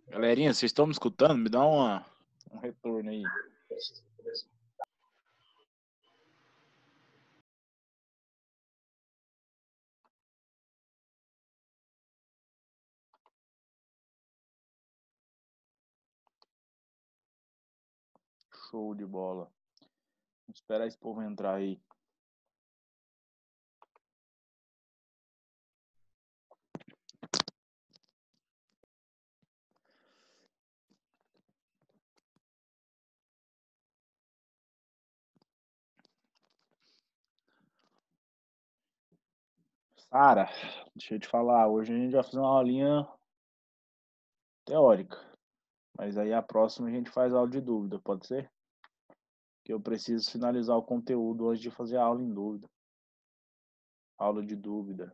Galerinha, vocês estão me escutando? Me dá um retorno aí. Show de bola. Vamos esperar esse povo entrar aí. Sara, deixa eu te falar, hoje a gente vai fazer uma aulinha teórica, mas aí a próxima a gente faz aula de dúvida, pode ser? Que eu preciso finalizar o conteúdo antes de fazer a aula em dúvida. Aula de dúvida.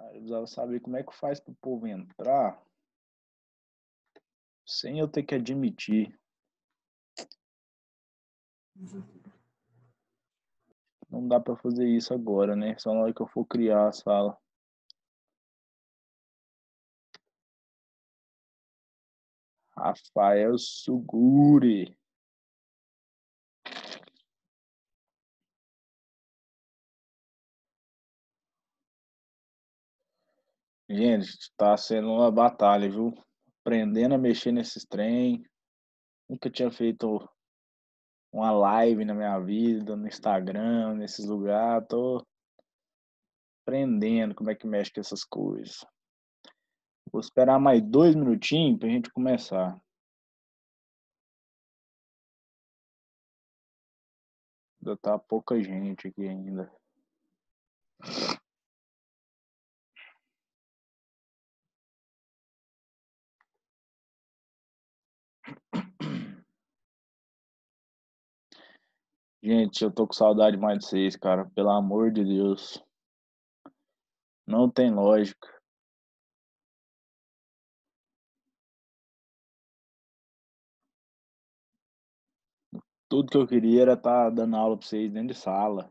Eu precisava saber como é que faz para o povo entrar sem eu ter que admitir. Não dá para fazer isso agora, né? Só na hora que eu for criar a sala. Rafael Suguri. Gente, tá sendo uma batalha, viu? Aprendendo a mexer nesses trem. Nunca tinha feito uma live na minha vida, no Instagram, nesses lugares. Tô aprendendo como é que mexe com essas coisas. Vou esperar mais 2 minutinhos pra gente começar. Ainda tá pouca gente aqui ainda. Gente, eu tô com saudade mais de vocês, cara. Pelo amor de Deus. Não tem lógica. Tudo que eu queria era estar dando aula pra vocês dentro de sala.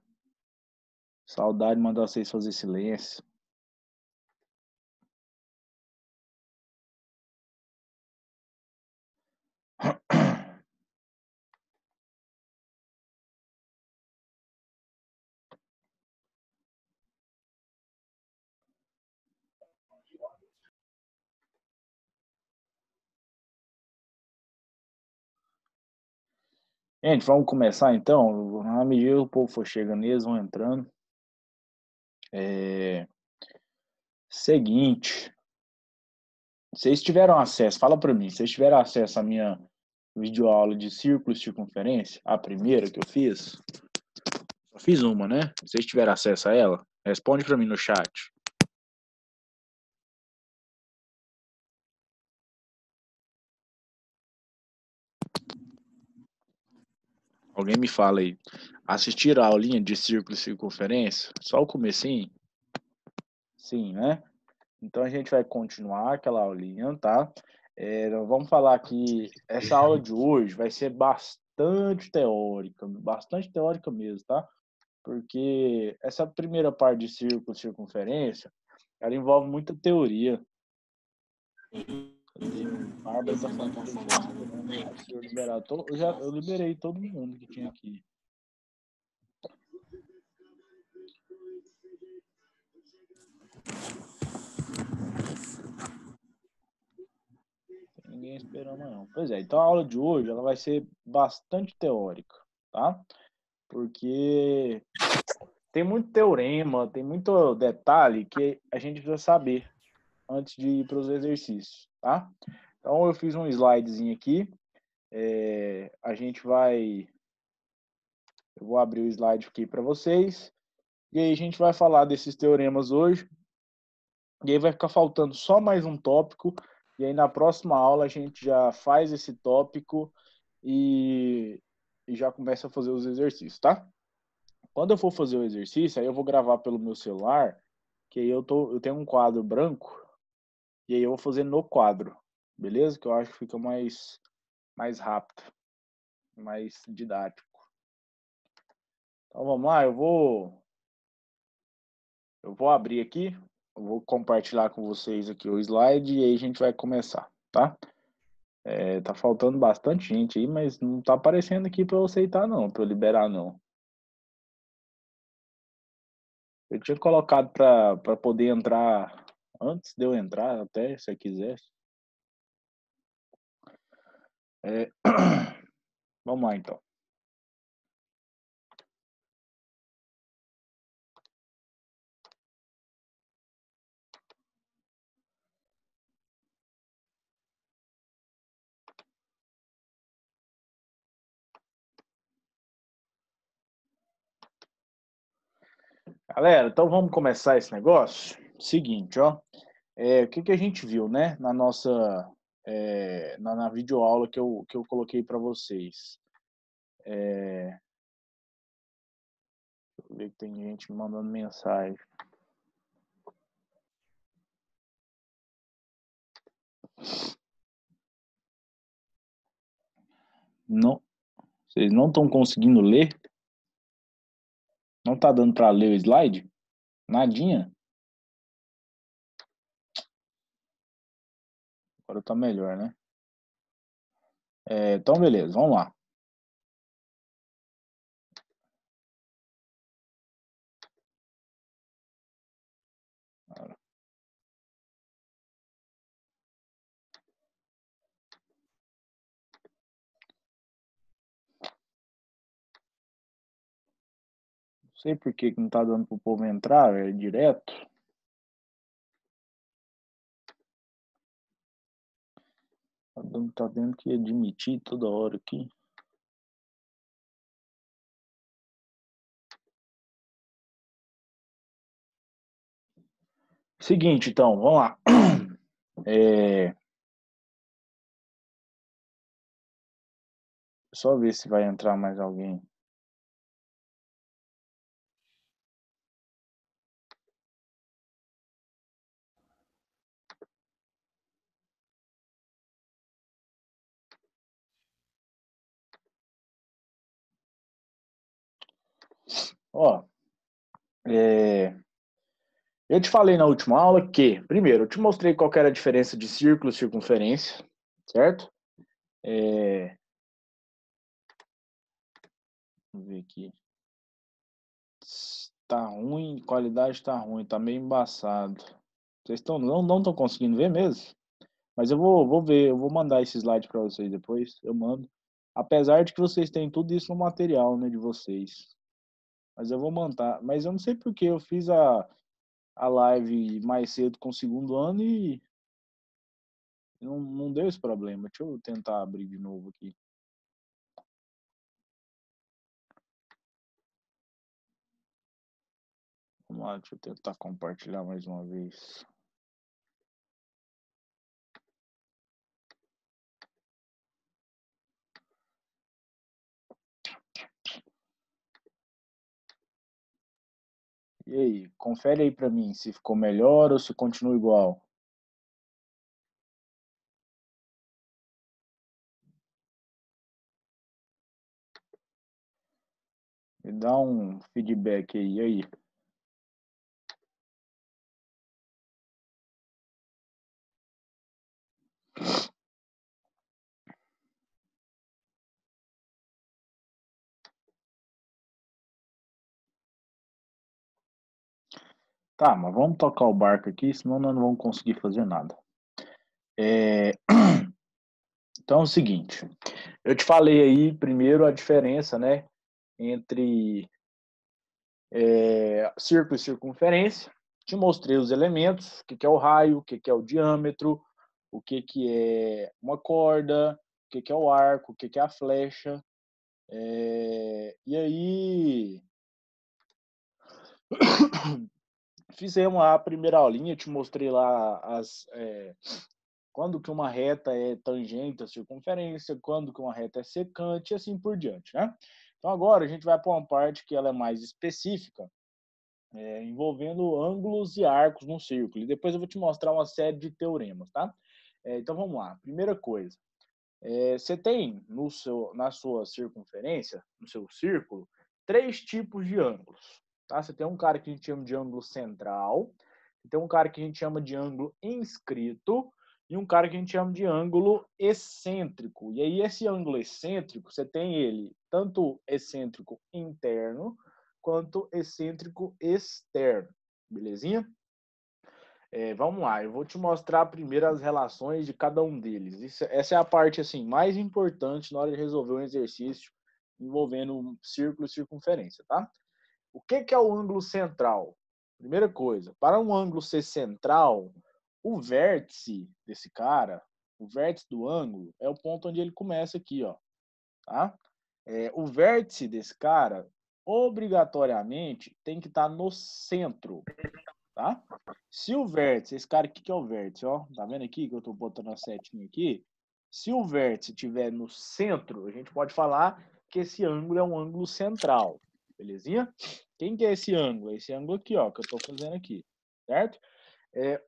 Saudade de mandar vocês fazer silêncio. Gente, vamos começar então. Na medida que o povo for chegando, eles vão entrando. Seguinte, vocês tiveram acesso, fala para mim, vocês tiveram acesso à minha videoaula de círculo e circunferência? A primeira que eu fiz? Só fiz uma, né? Vocês tiveram acesso a ela? Responde para mim no chat. Alguém me fala aí. Assistiram a aulinha de círculo e circunferência? Só o comecinho? Sim, né? Então a gente vai continuar aquela aulinha, tá? Nós vamos falar que essa aula de hoje vai ser bastante teórica mesmo, tá? Porque essa primeira parte de círculo e circunferência, ela envolve muita teoria. Cadê? Bárbara tá falando que se eu liberar, eu liberei todo mundo que tinha aqui. Ninguém esperando não. Pois é, então a aula de hoje ela vai ser bastante teórica, tá? Porque tem muito teorema, tem muito detalhe que a gente precisa saber antes de ir para os exercícios, tá? Então eu fiz um slidezinho aqui. A gente vai... Eu vou abrir o slide aqui para vocês. E aí a gente vai falar desses teoremas hoje. E aí vai ficar faltando só mais um tópico. E aí na próxima aula a gente já faz esse tópico e já começa a fazer os exercícios, tá? Quando eu for fazer o exercício, aí eu vou gravar pelo meu celular que aí eu tenho um quadro branco, e aí eu vou fazer no quadro, beleza? Que eu acho que fica mais rápido, mais didático. Então vamos lá, eu vou abrir aqui, eu vou compartilhar com vocês aqui o slide e aí a gente vai começar, tá? Tá faltando bastante gente aí, mas não tá aparecendo aqui para eu aceitar não, para eu liberar não. Eu tinha colocado para poder entrar antes de eu entrar, até se você quisesse. Vamos lá então. Galera, então vamos começar esse negócio? Seguinte, ó. O que a gente viu, né, na nossa na videoaula que eu coloquei para vocês. Deixa eu ver que tem gente me mandando mensagem. Não, vocês não estão conseguindo ler? Não tá dando para ler o slide? Nadinha? Agora tá melhor, né? Então, beleza, vamos lá. Não sei por que não tá dando pro povo entrar, direto. Tá dando que admitir toda hora aqui. Seguinte, então, vamos lá. Só ver se vai entrar mais alguém. Ó, eu te falei na última aula que, primeiro, eu te mostrei qual que era a diferença de círculo e circunferência, certo? Vamos ver aqui. Tá ruim, qualidade tá ruim, tá meio embaçado. Vocês não estão conseguindo ver mesmo? Mas eu vou ver, eu vou mandar esse slide para vocês depois, eu mando. Apesar de que vocês têm tudo isso no material, né, de vocês. Mas eu vou mandar. Mas eu não sei porque eu fiz a live mais cedo com o segundo ano e não deu esse problema. Deixa eu tentar abrir de novo aqui. Vamos lá, deixa eu tentar compartilhar mais uma vez. E aí, confere aí para mim se ficou melhor ou se continua igual. Me dá um feedback aí, e aí. Tá, mas vamos tocar o barco aqui, senão nós não vamos conseguir fazer nada. Então é o seguinte, eu te falei aí primeiro a diferença, né, entre círculo e circunferência. Te mostrei os elementos, o que é o raio, o que é o diâmetro, o que é uma corda, o que é o arco, o que é a flecha. E aí fizemos a primeira aulinha, te mostrei lá quando que uma reta é tangente à circunferência, quando que uma reta é secante e assim por diante, né? Então agora a gente vai para uma parte que ela é mais específica, envolvendo ângulos e arcos num círculo. E depois eu vou te mostrar uma série de teoremas, tá? Então vamos lá. Primeira coisa, você tem na sua circunferência, no seu círculo, 3 tipos de ângulos. Tá? Você tem um cara que a gente chama de ângulo central, tem um cara que a gente chama de ângulo inscrito e um cara que a gente chama de ângulo excêntrico. E aí esse ângulo excêntrico, você tem ele tanto excêntrico interno quanto excêntrico externo. Belezinha? Vamos lá, eu vou te mostrar primeiro as relações de cada um deles. Essa é a parte assim mais importante na hora de resolver um exercício envolvendo um círculo e circunferência, tá? O que é o ângulo central? Primeira coisa, para um ângulo ser central, o vértice desse cara, o vértice do ângulo, é o ponto onde ele começa aqui, ó, tá? O vértice desse cara, obrigatoriamente, tem que estar no centro, tá? Se o vértice, esse cara aqui que é o vértice, ó, tá vendo aqui que eu tô botando a setinha aqui? Se o vértice estiver no centro, a gente pode falar que esse ângulo é um ângulo central, belezinha? Quem que é esse ângulo? Esse ângulo aqui, ó, que eu tô fazendo aqui, certo?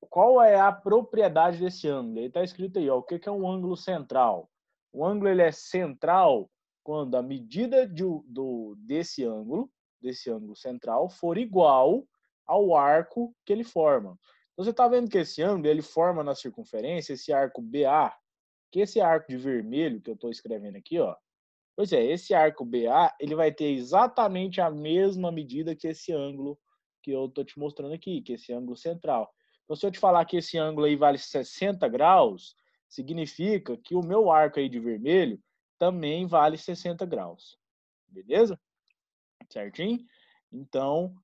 Qual é a propriedade desse ângulo? Ele tá escrito aí, ó, o que é um ângulo central? O ângulo ele é central quando a medida desse ângulo central, for igual ao arco que ele forma. Então, você está vendo que esse ângulo ele forma na circunferência esse arco BA, que esse arco de vermelho que eu estou escrevendo aqui, ó. Pois é, esse arco BA ele vai ter exatamente a mesma medida que esse ângulo que eu estou te mostrando aqui, que esse ângulo central. Então, se eu te falar que esse ângulo aí vale 60 graus, significa que o meu arco aí de vermelho também vale 60 graus. Beleza? Certinho? Então,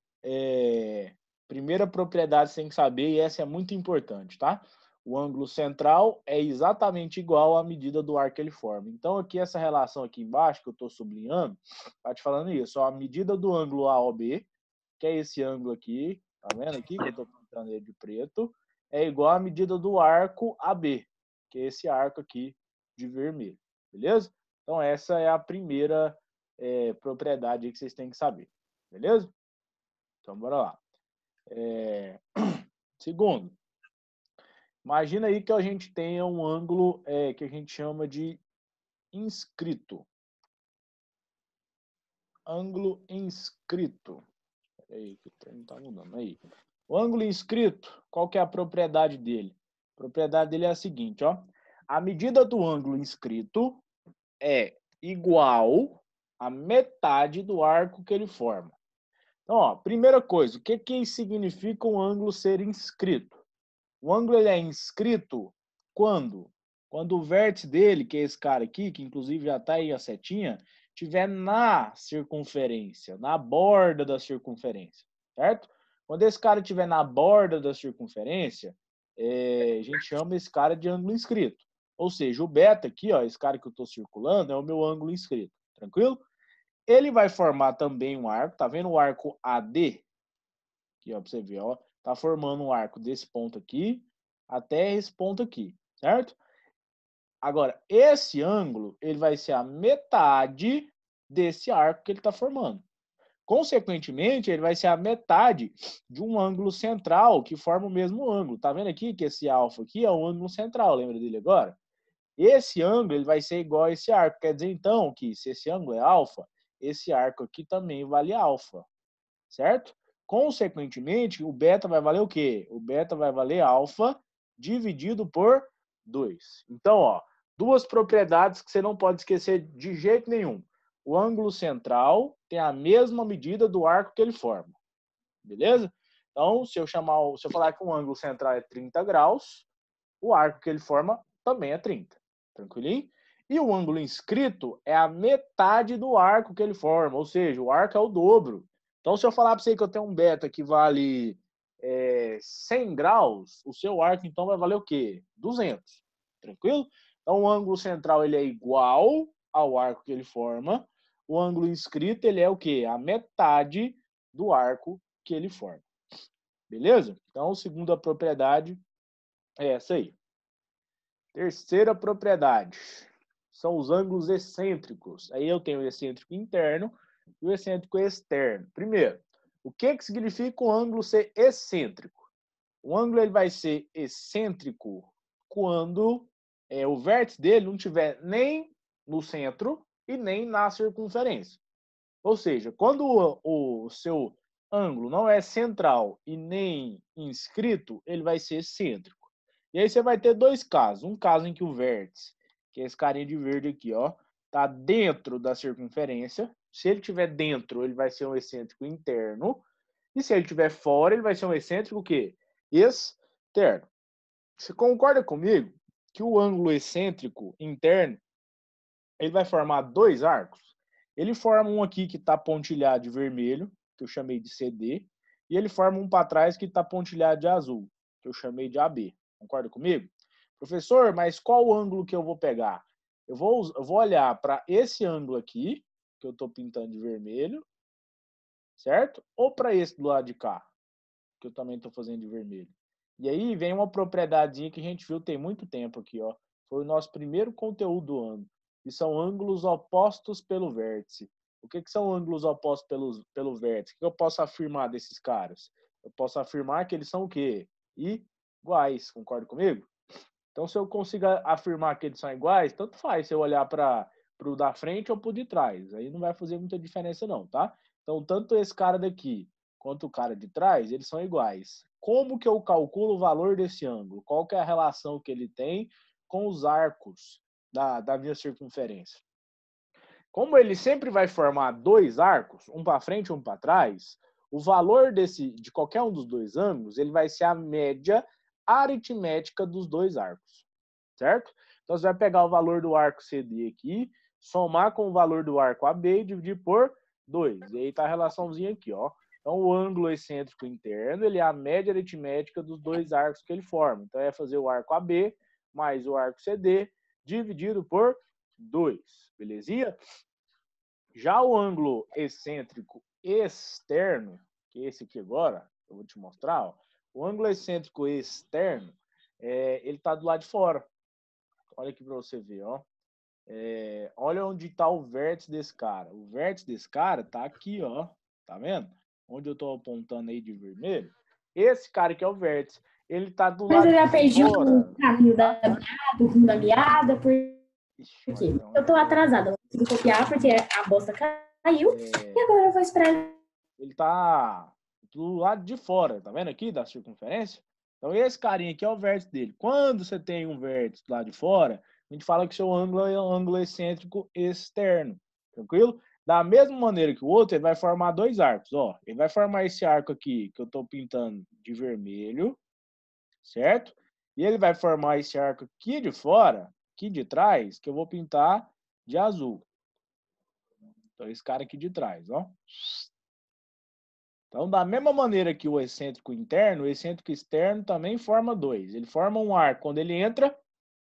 primeira propriedade você tem que saber, e essa é muito importante, tá? O ângulo central é exatamente igual à medida do arco que ele forma. Então, aqui, essa relação aqui embaixo, que eu estou sublinhando, está te falando isso. Ó, a medida do ângulo AOB, que é esse ângulo aqui, tá vendo aqui, que eu estou pintando ele de preto, é igual à medida do arco AB, que é esse arco aqui de vermelho. Beleza? Então, essa é a primeira propriedade que vocês têm que saber. Beleza? Então, bora lá. Segundo, imagina aí que a gente tenha um ângulo que a gente chama de inscrito. Ângulo inscrito. Peraí, que o termo está mudando aí. O ângulo inscrito, qual que é a propriedade dele? A propriedade dele é a seguinte, ó. A medida do ângulo inscrito é igual à metade do arco que ele forma. Então, ó, primeira coisa, o que significa um ângulo ser inscrito? O ângulo ele é inscrito quando? Quando o vértice dele, que é esse cara aqui, que inclusive já está aí a setinha, estiver na circunferência, na borda da circunferência, certo? Quando esse cara estiver na borda da circunferência, a gente chama esse cara de ângulo inscrito. Ou seja, o beta aqui, ó, esse cara que eu estou circulando, é o meu ângulo inscrito. Tranquilo? Ele vai formar também um arco, tá vendo o arco AD? Aqui, ó, para você ver, ó, tá formando um arco desse ponto aqui até esse ponto aqui, certo? Agora, esse ângulo, ele vai ser a metade desse arco que ele está formando. Consequentemente, ele vai ser a metade de um ângulo central que forma o mesmo ângulo. Tá vendo aqui que esse alfa aqui é o ângulo central, lembra dele agora? Esse ângulo ele vai ser igual a esse arco. Quer dizer, então, que se esse ângulo é alfa, esse arco aqui também vale alfa, certo? Consequentemente, o beta vai valer o quê? O beta vai valer alfa dividido por 2. Então, ó, duas propriedades que você não pode esquecer de jeito nenhum. O ângulo central tem a mesma medida do arco que ele forma. Beleza? Então, se eu falar que um ângulo central é 30 graus, o arco que ele forma também é 30. Tranquilinho? E o ângulo inscrito é a metade do arco que ele forma, ou seja, o arco é o dobro. Então, se eu falar para você que eu tenho um beta que vale 100 graus, o seu arco, então, vai valer o quê? 200. Tranquilo? Então, o ângulo central ele é igual ao arco que ele forma. O ângulo inscrito ele é o quê? A metade do arco que ele forma. Beleza? Então, segunda propriedade é essa aí. Terceira propriedade são os ângulos excêntricos. Aí eu tenho o excêntrico interno e o excêntrico externo. Primeiro, O que significa o ângulo ser excêntrico? O ângulo ele vai ser excêntrico quando o vértice dele não estiver nem no centro e nem na circunferência. Ou seja, quando o seu ângulo não é central e nem inscrito, ele vai ser excêntrico. E aí você vai ter dois casos. Um caso em que o vértice, que é esse carinha de verde aqui, ó, tá dentro da circunferência. Se ele estiver dentro, ele vai ser um excêntrico interno. E se ele estiver fora, ele vai ser um excêntrico o quê? Externo. Você concorda comigo que o ângulo excêntrico interno ele vai formar dois arcos? Ele forma um aqui que está pontilhado de vermelho, que eu chamei de CD, e ele forma um para trás que está pontilhado de azul, que eu chamei de AB. Concorda comigo? Professor, mas qual o ângulo que eu vou pegar? Eu vou olhar para esse ângulo aqui, que eu estou pintando de vermelho, certo? Ou para esse do lado de cá, que eu também estou fazendo de vermelho. E aí vem uma propriedade que a gente viu tem muito tempo aqui, ó. Foi o nosso primeiro conteúdo do ano. E são ângulos opostos pelo vértice. O que são ângulos opostos pelo vértice? O que eu posso afirmar desses caras? Eu posso afirmar que eles são o quê? Iguais. Concorda comigo? Então, se eu consigo afirmar que eles são iguais, tanto faz se eu olhar para o da frente ou para o de trás. Aí não vai fazer muita diferença não, tá? Então, tanto esse cara daqui quanto o cara de trás, eles são iguais. Como que eu calculo o valor desse ângulo? Qual que é a relação que ele tem com os arcos da minha circunferência? Como ele sempre vai formar dois arcos, um para frente e um para trás, o valor de qualquer um dos dois ângulos ele vai ser a média aritmética dos dois arcos, certo? Então, você vai pegar o valor do arco CD aqui, somar com o valor do arco AB e dividir por 2. E aí está a relaçãozinha aqui, ó. Então, o ângulo excêntrico interno ele é a média aritmética dos dois arcos que ele forma. Então, é fazer o arco AB mais o arco CD dividido por 2. Belezinha? Já o ângulo excêntrico externo, que é esse aqui agora, eu vou te mostrar, ó. O ângulo excêntrico externo, ele está do lado de fora. Olha aqui para você ver, ó. Olha onde está o vértice desse cara. O vértice desse cara está aqui, ó. Tá vendo? Onde eu estou apontando aí de vermelho. Esse cara que é o vértice. Ele está do lado de fora. Mas eu já perdi o caminho da meada, o rumo da meada, porque eu estou atrasada. Não consigo copiar porque a bosta caiu. E agora eu vou esperar. Ele está do lado de fora, tá vendo aqui da circunferência? Então esse carinha aqui é o vértice dele. Quando você tem um vértice do lado de fora, a gente fala que seu ângulo é um ângulo excêntrico externo, tranquilo? Da mesma maneira que o outro, ele vai formar dois arcos, ó. Ele vai formar esse arco aqui, que eu estou pintando de vermelho, certo? E ele vai formar esse arco aqui de fora, aqui de trás, que eu vou pintar de azul. Então esse cara aqui de trás, ó. Então, da mesma maneira que o excêntrico interno, o excêntrico externo também forma dois. Ele forma um arco quando ele entra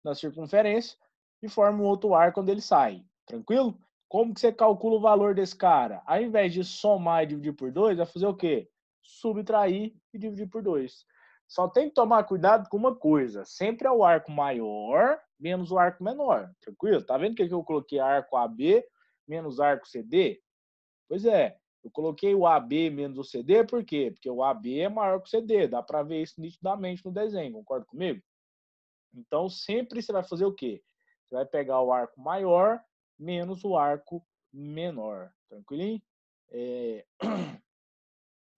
na circunferência e forma um outro arco quando ele sai. Tranquilo? Como que você calcula o valor desse cara? Ao invés de somar e dividir por 2, vai fazer o quê? Subtrair e dividir por 2. Só tem que tomar cuidado com uma coisa. Sempre é o arco maior menos o arco menor. Tranquilo? Tá vendo que eu coloquei arco AB menos arco CD? Pois é. Eu coloquei o AB menos o CD, por quê? Porque o AB é maior que o CD, dá para ver isso nitidamente no desenho, concorda comigo? Então, sempre você vai fazer o quê? Você vai pegar o arco maior menos o arco menor, tranquilinho?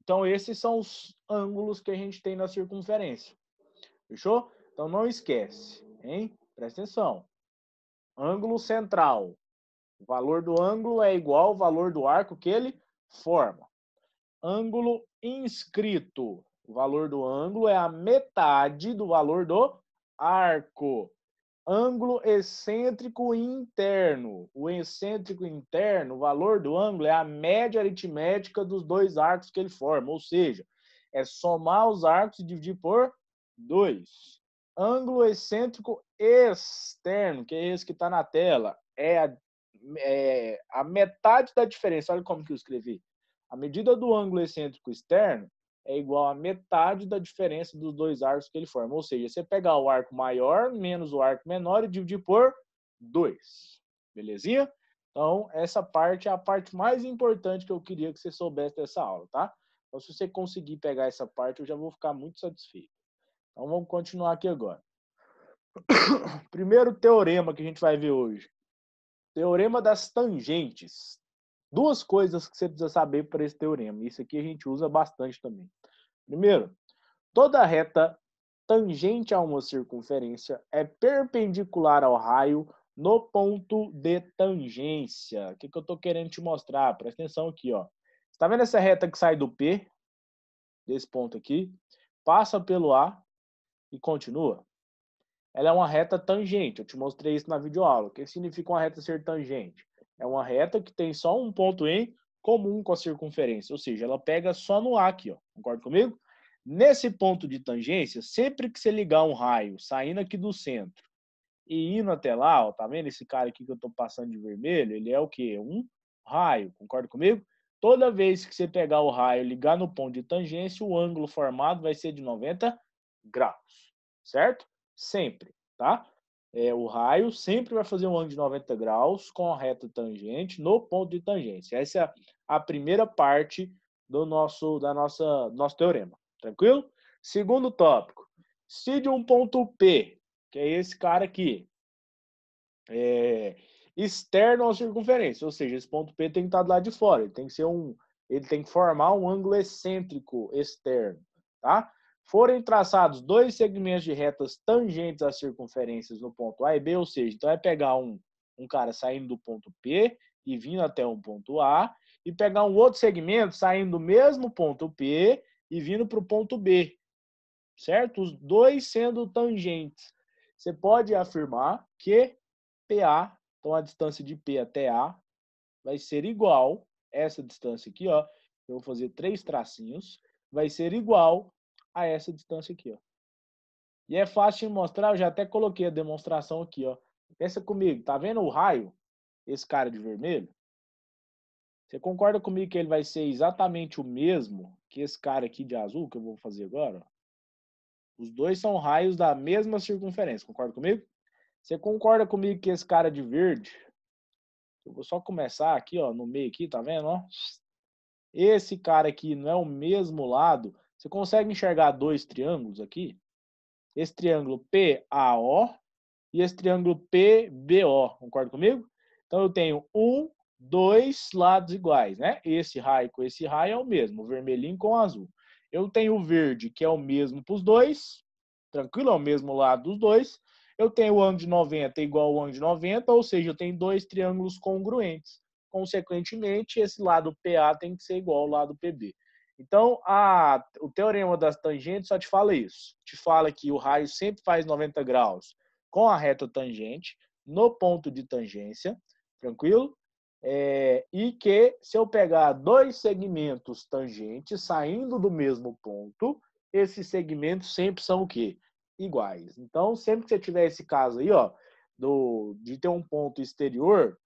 Então, esses são os ângulos que a gente tem na circunferência, fechou? Então, não esquece, hein? Presta atenção. Ângulo central. O valor do ângulo é igual ao valor do arco que ele forma. Ângulo inscrito. O valor do ângulo é a metade do valor do arco. Ângulo excêntrico interno. O excêntrico interno, o valor do ângulo é a média aritmética dos dois arcos que ele forma. Ou seja, é somar os arcos e dividir por 2. Ângulo excêntrico externo, que é esse que está na tela, é a metade da diferença. Olha como que eu escrevi. A medida do ângulo excêntrico externo é igual a metade da diferença dos dois arcos que ele forma. Ou seja, você pegar o arco maior menos o arco menor e dividir por 2. Belezinha? Então, essa parte é a parte mais importante que eu queria que você soubesse dessa aula, tá? Então, se você conseguir pegar essa parte, eu já vou ficar muito satisfeito. Então, vamos continuar aqui agora. Primeiro teorema que a gente vai ver hoje. Teorema das tangentes. Duas coisas que você precisa saber para esse teorema. Isso aqui a gente usa bastante também. Primeiro, toda reta tangente a uma circunferência é perpendicular ao raio no ponto de tangência. O que eu estou querendo te mostrar? Presta atenção aqui, ó. Você tá vendo essa reta que sai do P, desse ponto aqui, passa pelo A e continua? Ela é uma reta tangente. Eu te mostrei isso na videoaula. O que significa uma reta ser tangente? É uma reta que tem só um ponto em comum com a circunferência, ou seja, ela pega só no A aqui, ó. Concorda comigo? Nesse ponto de tangência, sempre que você ligar um raio saindo aqui do centro e indo até lá, ó, tá vendo esse cara aqui que eu tô passando de vermelho? Ele é o quê? Um raio. Concorda comigo? Toda vez que você pegar o raio e ligar no ponto de tangência, o ângulo formado vai ser de 90 graus, certo? Sempre, tá? O raio sempre vai fazer um ângulo de 90 graus com a reta tangente no ponto de tangência. Essa é a primeira parte do nosso teorema. Tranquilo? Segundo tópico. Se de um ponto P, que é esse cara aqui, externo à circunferência, ou seja, esse ponto P tem que estar do lado de fora, ele tem que formar um ângulo excêntrico externo, tá? Forem traçados dois segmentos de retas tangentes às circunferências no ponto A e B, ou seja, então é pegar um cara saindo do ponto P e vindo até um ponto A, e pegar um outro segmento saindo do mesmo ponto P e vindo para o ponto B, certo? Os dois sendo tangentes. Você pode afirmar que PA, então a distância de P até A, vai ser igual, essa distância aqui, ó, eu vou fazer 3 tracinhos, vai ser igual a essa distância aqui, ó. E é fácil de mostrar, eu já até coloquei a demonstração aqui, ó. Pensa comigo, tá vendo o raio? Esse cara de vermelho? Você concorda comigo que ele vai ser exatamente o mesmo que esse cara aqui de azul, que eu vou fazer agora? Os dois são raios da mesma circunferência, concorda comigo? Você concorda comigo que esse cara de verde, eu vou só começar aqui, ó, no meio aqui, tá vendo, ó? Esse cara aqui não é o mesmo lado. Você consegue enxergar dois triângulos aqui? Esse triângulo PAO e esse triângulo PBO. Concorda comigo? Então eu tenho dois lados iguais, né? Esse raio com esse raio é o mesmo, o vermelhinho com o azul. Eu tenho o verde, que é o mesmo para os dois. Tranquilo? É o mesmo lado dos dois. Eu tenho o ângulo de 90 igual ao ângulo de 90, ou seja, eu tenho dois triângulos congruentes. Consequentemente, esse lado PA tem que ser igual ao lado PB. Então, o teorema das tangentes só te fala isso. Te fala que o raio sempre faz 90 graus com a reta tangente no ponto de tangência, tranquilo? E que se eu pegar dois segmentos tangentes saindo do mesmo ponto, esses segmentos sempre são o quê? Iguais. Então, sempre que você tiver esse caso aí, ó, de ter um ponto exterior,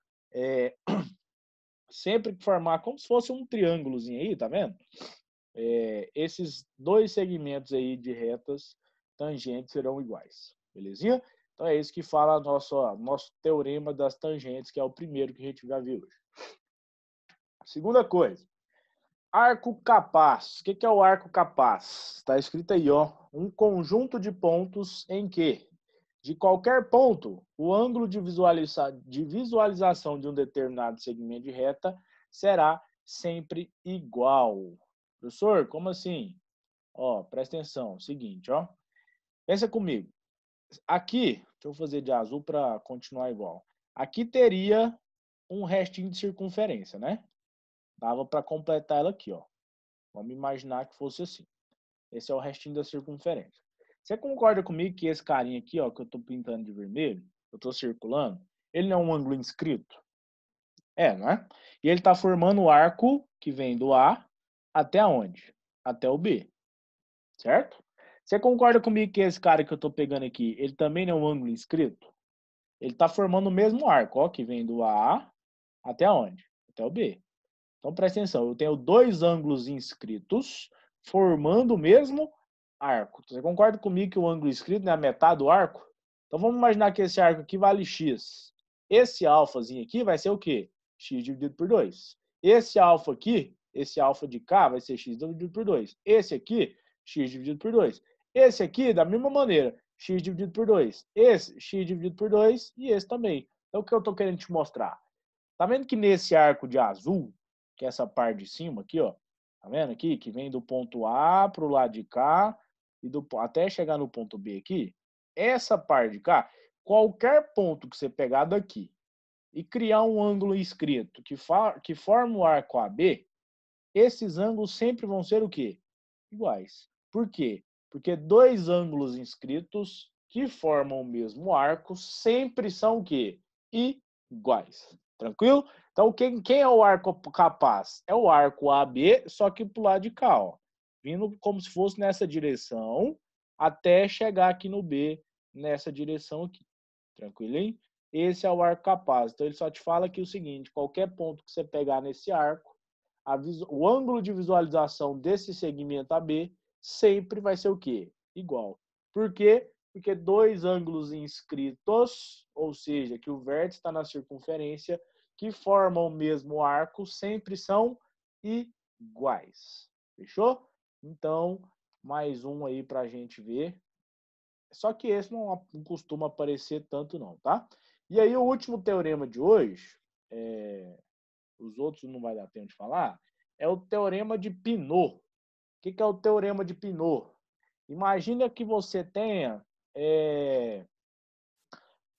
sempre que formar como se fosse um triângulozinho aí, tá vendo? Esses dois segmentos aí de retas tangentes serão iguais. Belezinha? Então é isso que fala nosso teorema das tangentes, que é o primeiro que a gente vai ver hoje. Segunda coisa. Arco capaz. O que é o arco capaz? Está escrito aí, ó. Um conjunto de pontos em que, de qualquer ponto, o ângulo de visualização de um determinado segmento de reta será sempre igual. Professor, como assim? Ó, presta atenção. Seguinte, ó. Pensa comigo. Aqui, deixa eu fazer de azul para continuar igual. Aqui teria um restinho de circunferência, né? Dava para completar ela aqui, ó. Vamos imaginar que fosse assim. Esse é o restinho da circunferência. Você concorda comigo que esse carinha aqui, ó, que eu estou pintando de vermelho, eu estou circulando, ele não é um ângulo inscrito? Não é? E ele está formando o arco que vem do A até onde? Até o B. Certo? Você concorda comigo que esse cara que eu estou pegando aqui, ele também não é um ângulo inscrito? Ele está formando o mesmo arco, ó, que vem do A até onde? Até o B. Então, presta atenção, eu tenho dois ângulos inscritos formando o mesmo arco. Você concorda comigo que o ângulo inscrito é a metade do arco? Então, vamos imaginar que esse arco aqui vale x. Esse alfazinho aqui vai ser o quê? X dividido por 2. Esse alfa aqui Esse alfa de K vai ser x dividido por 2. Esse aqui, x dividido por 2. Esse aqui, da mesma maneira, x dividido por 2. Esse, x dividido por 2 e esse também. Então, o que eu estou querendo te mostrar? Tá vendo que nesse arco de azul, que é essa parte de cima aqui, ó, tá vendo aqui? Que vem do ponto A para o lado de cá e até chegar no ponto B aqui. Essa parte de cá, qualquer ponto que você pegar daqui e criar um ângulo inscrito que forma o arco AB, esses ângulos sempre vão ser o quê? Iguais. Por quê? Porque dois ângulos inscritos que formam o mesmo arco sempre são o quê? Iguais. Tranquilo? Então, quem é o arco capaz? É o arco AB, só que pro lado de cá, ó. Vindo como se fosse nessa direção, até chegar aqui no B, nessa direção aqui. Tranquilo, hein? Esse é o arco capaz. Então, ele só te fala aqui o seguinte, qualquer ponto que você pegar nesse arco, o ângulo de visualização desse segmento AB sempre vai ser o quê? Igual. Por quê? Porque dois ângulos inscritos, ou seja, que o vértice está na circunferência, que formam o mesmo arco, sempre são iguais. Fechou? Então, mais um aí para a gente ver. Só que esse não costuma aparecer tanto não, tá? E aí o último teorema de hoje, os outros não vai dar tempo de falar, é o teorema de Pinot. O que é o teorema de Pinot? Imagina que você tenha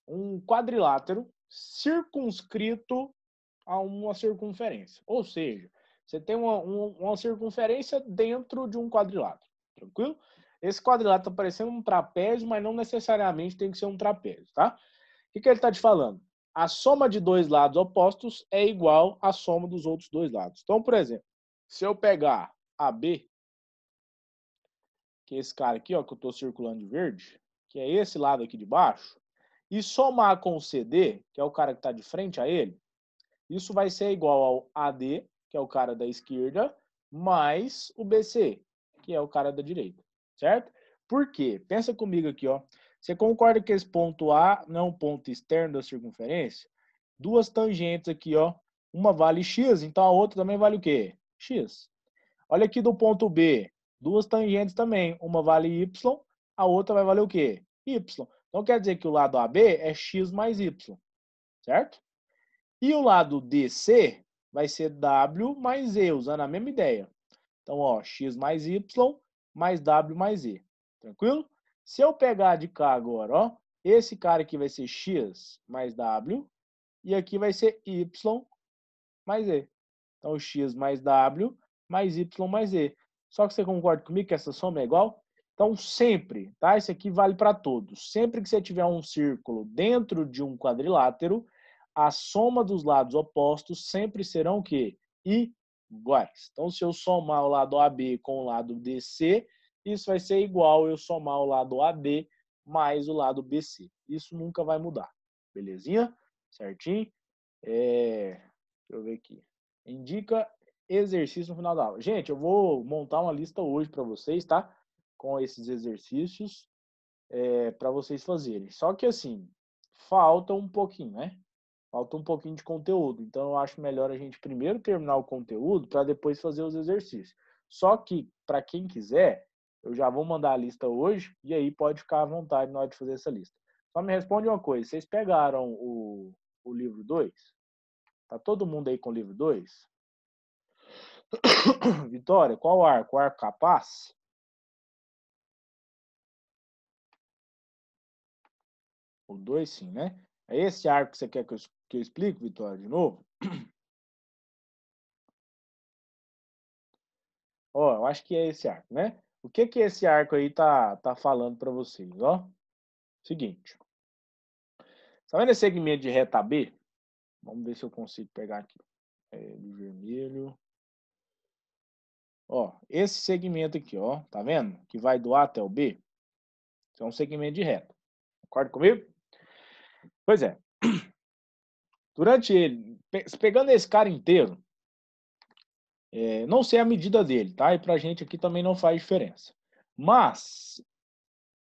um quadrilátero circunscrito a uma circunferência. Ou seja, você tem uma circunferência dentro de um quadrilátero. Tranquilo? Esse quadrilátero está parecendo um trapézio, mas não necessariamente tem que ser um trapézio, tá? O que ele está te falando? A soma de dois lados opostos é igual à soma dos outros dois lados. Então, por exemplo, se eu pegar AB, que é esse cara aqui, ó, que eu estou circulando de verde, que é esse lado aqui de baixo, e somar com o CD, que é o cara que está de frente a ele, isso vai ser igual ao AD, que é o cara da esquerda, mais o BC, que é o cara da direita, certo? Por quê? Pensa comigo aqui, ó. Você concorda que esse ponto A não é um ponto externo da circunferência? Duas tangentes aqui, ó. Uma vale x, então a outra também vale o quê? X. Olha aqui do ponto B, duas tangentes também. Uma vale y, a outra vai valer o quê? Y. Então quer dizer que o lado AB é x mais y, certo? E o lado DC vai ser W mais E, usando a mesma ideia. Então, ó, x mais y mais W mais E. Tranquilo? Se eu pegar de cá agora, ó, esse cara aqui vai ser x mais W e aqui vai ser y mais E. Então, x mais W mais y mais E. Só que você concorda comigo que essa soma é igual? Então, sempre, tá? Isso aqui vale para todos. Sempre que você tiver um círculo dentro de um quadrilátero, a soma dos lados opostos sempre serão o quê? Iguais. Então, se eu somar o lado AB com o lado DC, isso vai ser igual eu somar o lado AD mais o lado BC. Isso nunca vai mudar. Belezinha? Certinho? Deixa eu ver aqui. Indica exercício no final da aula. Gente, eu vou montar uma lista hoje para vocês, tá? Com esses exercícios para vocês fazerem. Só que assim, falta um pouquinho, né? Falta um pouquinho de conteúdo. Então, eu acho melhor a gente primeiro terminar o conteúdo para depois fazer os exercícios. Só que, para quem quiser, eu já vou mandar a lista hoje e aí pode ficar à vontade na hora de fazer essa lista. Só me responde uma coisa. Vocês pegaram o livro 2? Tá todo mundo aí com o livro 2? Vitória, qual arco? O arco capaz? O 2 sim, né? É esse arco que você quer que eu explique, Vitória, de novo? Ó, eu acho que é esse arco, né? O que esse arco aí tá falando para vocês, ó? Seguinte. Tá vendo esse segmento de reta B? Vamos ver se eu consigo pegar aqui. De vermelho. Ó, esse segmento aqui, ó, tá vendo? Que vai do A até o B. Isso é um segmento de reta. Concorda comigo? Pois é. Durante ele, pegando esse cara inteiro, não sei a medida dele, tá? E pra gente aqui também não faz diferença. Mas,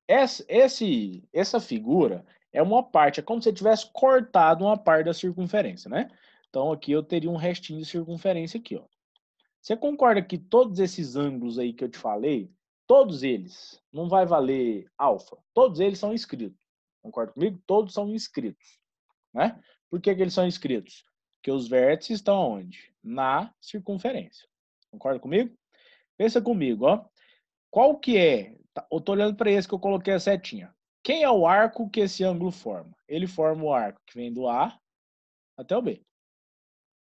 essa figura é uma parte, é como se você tivesse cortado uma parte da circunferência, né? Então, aqui eu teria um restinho de circunferência aqui, ó. Você concorda que todos esses ângulos aí que eu te falei, todos eles, não vai valer alfa? Todos eles são inscritos. Concorda comigo? Todos são inscritos, né? Por que eles são inscritos? Porque os vértices estão onde? Na circunferência. Concorda comigo? Pensa comigo, ó. Qual que é? Eu tô olhando para esse que eu coloquei a setinha. Quem é o arco que esse ângulo forma? Ele forma o arco que vem do A até o B.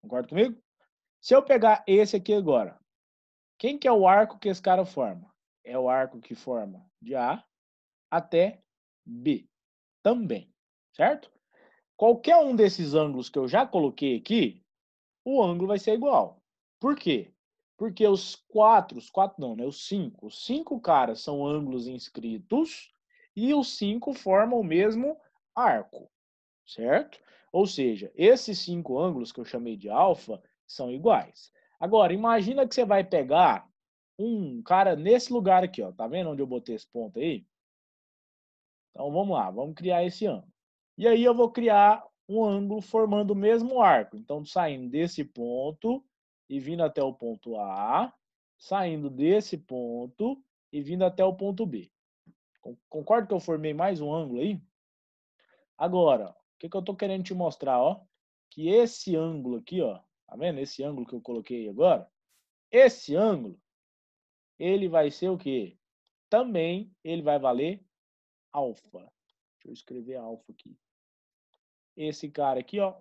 Concorda comigo? Se eu pegar esse aqui agora, quem que é o arco que esse cara forma? É o arco que forma de A até B também, certo? Qualquer um desses ângulos que eu já coloquei aqui, o ângulo vai ser igual. Por quê? Porque os quatro não, né? Os cinco caras são ângulos inscritos e os cinco formam o mesmo arco, certo? Ou seja, esses cinco ângulos que eu chamei de alfa são iguais. Agora, imagina que você vai pegar um cara nesse lugar aqui, ó. Tá vendo onde eu botei esse ponto aí? Então vamos lá, vamos criar esse ângulo. E aí eu vou criar um ângulo formando o mesmo arco. Então, saindo desse ponto e vindo até o ponto A, saindo desse ponto e vindo até o ponto B. Concorda que eu formei mais um ângulo aí? Agora, o que eu estou querendo te mostrar, ó? Que esse ângulo aqui, ó, tá vendo? Esse ângulo que eu coloquei agora, esse ângulo, ele vai ser o quê? Também ele vai valer alfa. Deixa eu escrever alfa aqui. Esse cara aqui, ó,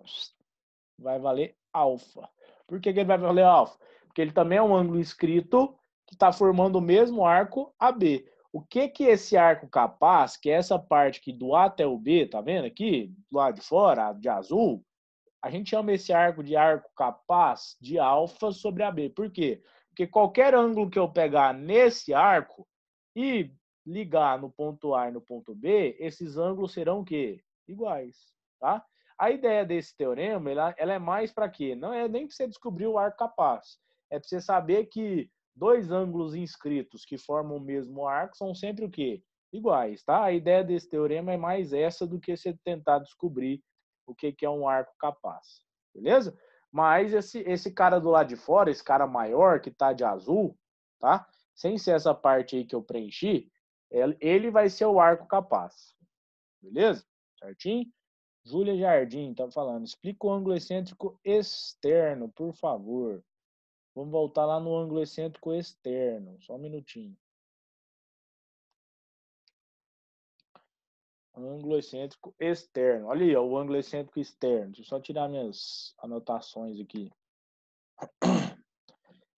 vai valer alfa. Por que ele vai valer alfa? Porque ele também é um ângulo inscrito que está formando o mesmo arco AB. O que que esse arco capaz, que é essa parte aqui do A até o B, tá vendo aqui, do lado de fora, de azul, a gente chama esse arco de arco capaz de alfa sobre AB. Por quê? Porque qualquer ângulo que eu pegar nesse arco e ligar no ponto A e no ponto B, esses ângulos serão o quê? Iguais, tá? A ideia desse teorema, ela é mais para quê? Não é nem para você descobrir o arco capaz. É para você saber que dois ângulos inscritos que formam o mesmo arco são sempre o quê? Iguais, tá? A ideia desse teorema é mais essa do que você tentar descobrir o que é um arco capaz, beleza? Mas esse cara do lado de fora, esse cara maior que tá de azul, tá? Sem ser essa parte aí que eu preenchi, ele vai ser o arco capaz, beleza? Certinho? Júlia Jardim tá falando, explica o ângulo excêntrico externo, por favor. Vamos voltar lá no ângulo excêntrico externo, só um minutinho. Ângulo excêntrico externo. Olha aí, ó, o ângulo excêntrico externo. Deixa eu só tirar minhas anotações aqui.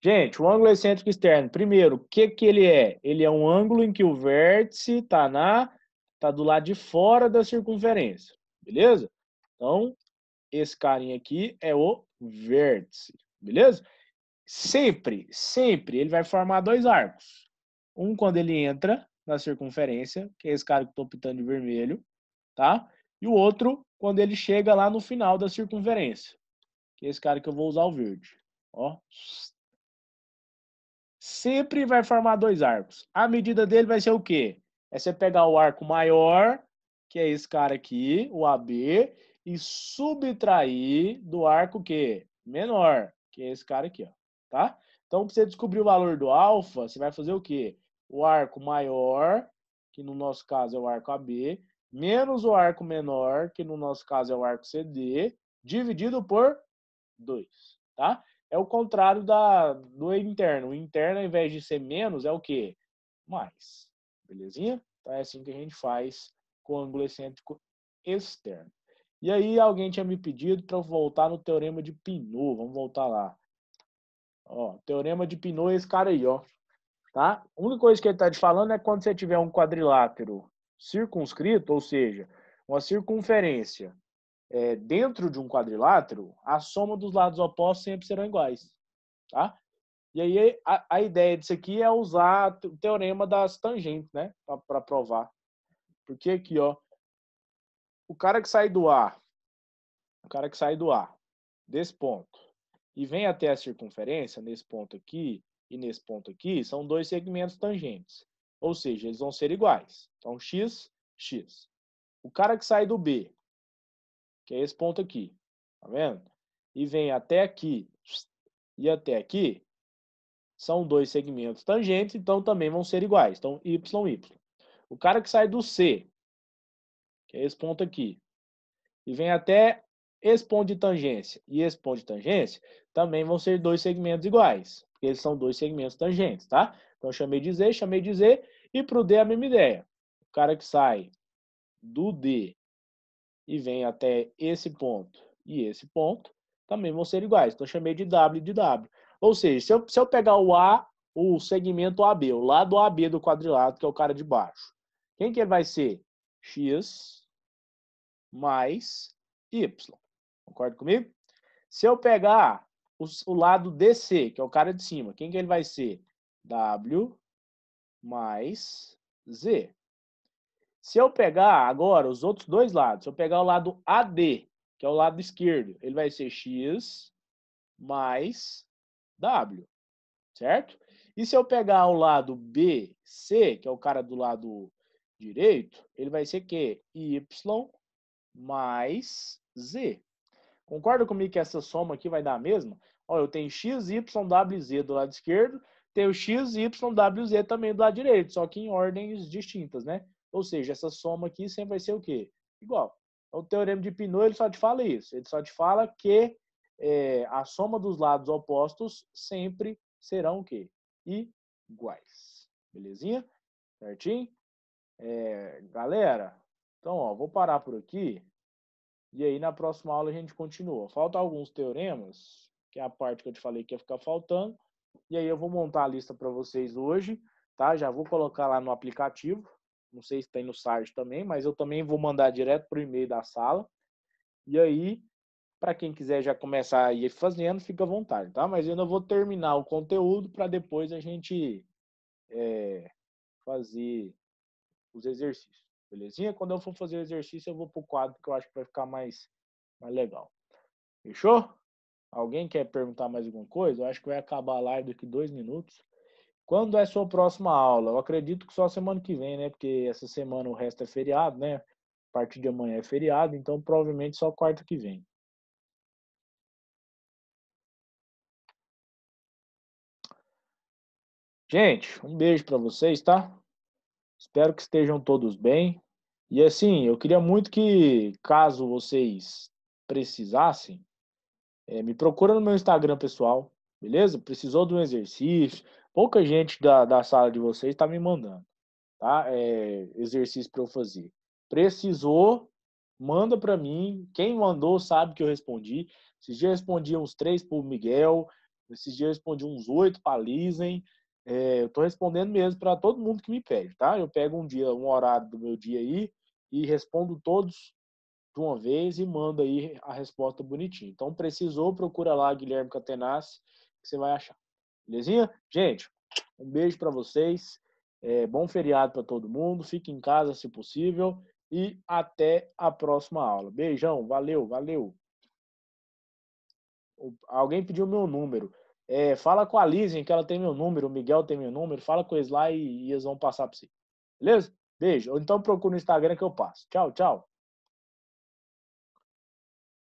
Gente, o ângulo excêntrico externo. Primeiro, o que que ele é? Ele é um ângulo em que o vértice tá do lado de fora da circunferência. Beleza? Então, esse carinha aqui é o vértice. Beleza? Sempre ele vai formar dois arcos. Um quando ele entra na circunferência, que é esse cara que eu estou pintando de vermelho, tá? E o outro quando ele chega lá no final da circunferência, que é esse cara que eu vou usar o verde. Ó. Sempre vai formar dois arcos. A medida dele vai ser o quê? É você pegar o arco maior, que é esse cara aqui, o AB, e subtrair do arco que menor, que é esse cara aqui, ó, tá? Então, para você descobrir o valor do alfa, você vai fazer o quê? O arco maior, que no nosso caso é o arco AB, menos o arco menor, que no nosso caso é o arco CD, dividido por 2, tá? É o contrário do interno. O interno, ao invés de ser menos, é o quê? Mais. Belezinha? Então é assim que a gente faz com o ângulo excêntrico externo. E aí alguém tinha me pedido para eu voltar no teorema de Pinot. Vamos voltar lá. Ó, teorema de Pinot é esse cara aí, ó. Tá? A única coisa que ele está te falando é quando você tiver um quadrilátero circunscrito, ou seja, uma circunferência dentro de um quadrilátero, a soma dos lados opostos sempre serão iguais, tá? E aí a ideia disso aqui é usar o teorema das tangentes, né, para provar. Porque aqui, ó, o cara que sai do A, desse ponto, e vem até a circunferência, nesse ponto aqui e nesse ponto aqui, são dois segmentos tangentes. Ou seja, eles vão ser iguais. Então, x, x. O cara que sai do B, que é esse ponto aqui, tá vendo? E vem até aqui e até aqui, são dois segmentos tangentes, então também vão ser iguais. Então, y, y. O cara que sai do C, que é esse ponto aqui, e vem até esse ponto de tangência e esse ponto de tangência, também vão ser dois segmentos iguais, porque eles são dois segmentos tangentes, tá? Então, eu chamei de Z, e para o D a mesma ideia. O cara que sai do D e vem até esse ponto e esse ponto, também vão ser iguais. Então, eu chamei de W de W. Ou seja, se eu pegar o A, o segmento AB, o lado AB do quadrilátero, que é o cara de baixo, quem que ele vai ser? X mais Y. Concorda comigo? Se eu pegar o lado DC, que é o cara de cima, quem que ele vai ser? W mais Z. Se eu pegar agora os outros dois lados, se eu pegar o lado AD, que é o lado esquerdo, ele vai ser X mais W, certo? E se eu pegar o lado BC, que é o cara do lado direito, ele vai ser que Y mais Z. Concorda comigo que essa soma aqui vai dar a mesma? Ó, eu tenho x, y, w, z do lado esquerdo, tenho x, y, w, z também do lado direito, só que em ordens distintas, né? Ou seja, essa soma aqui sempre vai ser o quê? Igual. O teorema de Pinot, ele só te fala isso. Ele só te fala que a soma dos lados opostos sempre serão o quê? Iguais. Belezinha? Certinho? Galera, então, ó, vou parar por aqui. E aí, na próxima aula, a gente continua. Faltam alguns teoremas, que é a parte que eu te falei que ia ficar faltando. E aí, eu vou montar a lista para vocês hoje, tá? Já vou colocar lá no aplicativo. Não sei se tem no site também, mas eu também vou mandar direto para o e-mail da sala. E aí, para quem quiser já começar a ir fazendo, fica à vontade, tá? Mas eu ainda vou terminar o conteúdo para depois a gente fazer os exercícios. Belezinha? Quando eu for fazer o exercício, eu vou pro quadro, que eu acho que vai ficar mais legal. Fechou? Alguém quer perguntar mais alguma coisa? Eu acho que vai acabar a live daqui 2 minutos. Quando é sua próxima aula? Eu acredito que só semana que vem, né? Porque essa semana o resto é feriado, né? A partir de amanhã é feriado, então provavelmente só quarta que vem. Gente, um beijo para vocês, tá? Espero que estejam todos bem. E assim, eu queria muito que, caso vocês precisassem, me procura no meu Instagram pessoal, beleza? Precisou de um exercício. Pouca gente da sala de vocês está me mandando, tá? Exercício para eu fazer. Precisou, manda para mim. Quem mandou sabe que eu respondi. Esses dias eu respondi uns 3 para o Miguel. Esses dias eu respondi uns 8 para a Lizen. Eu estou respondendo mesmo para todo mundo que me pede, tá? Eu pego um horário do meu dia aí e respondo todos de uma vez e manda aí a resposta bonitinha. Então, precisou, procura lá Guilherme Catenacci, que você vai achar. Belezinha? Gente, um beijo para vocês. Bom feriado para todo mundo. Fique em casa, se possível. E até a próxima aula. Beijão. Valeu, valeu. Alguém pediu meu número. Fala com a Lizen, que ela tem meu número. O Miguel tem meu número. Fala com eles lá e eles vão passar para você. Beleza? Beijo. Ou então procura no Instagram que eu passo. Tchau, tchau.